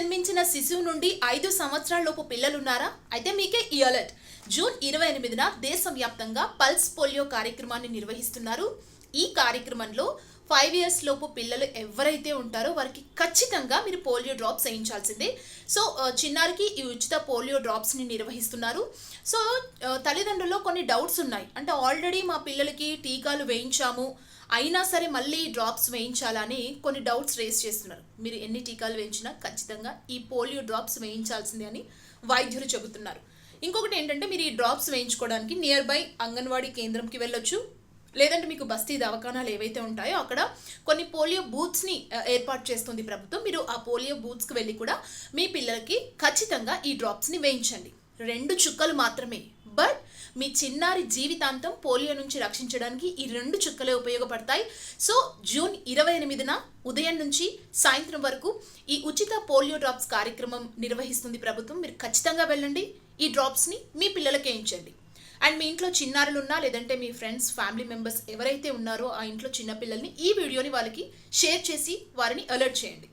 జన్మించిన శిశువు నుండి 5 సంవత్సరాలలోపు పిల్లలున్నారా? అయితే మీకే ఈ అలర్ట్. జూన్ 28న దేశవ్యాప్తంగా పల్స్ పోలియో కార్యక్రమాన్ని నిర్వహిస్తున్నారు. ఈ కార్యక్రమంలో 5 ఇయర్స్ లోపు పిల్లలు ఎవరైతే ఉంటారో వారికి ఖచ్చితంగా మీరు పోలియో డ్రాప్స్ వేయించాల్సిందే. సో చిన్నారికి ఈ ఉచిత పోలియో డ్రాప్స్ని నిర్వహిస్తున్నారు. సో తల్లిదండ్రుల్లో కొన్ని డౌట్స్ ఉన్నాయి. అంటే ఆల్రెడీ మా పిల్లలకి టీకాలు వేయించాము, అయినా సరే మళ్ళీ డ్రాప్స్ వేయించాలని కొన్ని డౌట్స్ రేస్ చేస్తున్నారు. మీరు ఎన్ని టీకాలు వేయించినా ఖచ్చితంగా ఈ పోలియో డ్రాప్స్ వేయించాల్సిందే అని వైద్యులు చెబుతున్నారు. ఇంకొకటి ఏంటంటే, మీరు ఈ డ్రాప్స్ వేయించుకోవడానికి నియర్ బై అంగన్వాడీ కేంద్రంకి వెళ్ళొచ్చు. లేదంటే మీకు బస్తీ దవాఖానాలు ఏవైతే ఉంటాయో అక్కడ కొన్ని పోలియో బూత్స్ని ఏర్పాటు చేస్తుంది ప్రభుత్వం. మీరు ఆ పోలియో బూత్స్కి వెళ్ళి కూడా మీ పిల్లలకి ఖచ్చితంగా ఈ డ్రాప్స్ని వేయించండి. 2 చుక్కలు మాత్రమే, బట్ మీ చిన్నారి జీవితాంతం పోలియో నుంచి రక్షించడానికి ఈ 2 చుక్కలే ఉపయోగపడతాయి. సో జూన్ 28న ఉదయం నుంచి సాయంత్రం వరకు ఈ ఉచిత పోలియో డ్రాప్స్ కార్యక్రమం నిర్వహిస్తుంది ప్రభుత్వం. మీరు ఖచ్చితంగా వెళ్ళండి, ఈ డ్రాప్స్ని మీ పిల్లలకి వేయించండి. అండ్ మీ ఇంట్లో చిన్నారులు ఉన్నా, లేదంటే మీ ఫ్రెండ్స్, ఫ్యామిలీ మెంబర్స్ ఎవరైతే ఉన్నారో ఆ ఇంట్లో చిన్నపిల్లల్ని ఈ వీడియోని వాళ్ళకి షేర్ చేసి వారిని అలర్ట్ చేయండి.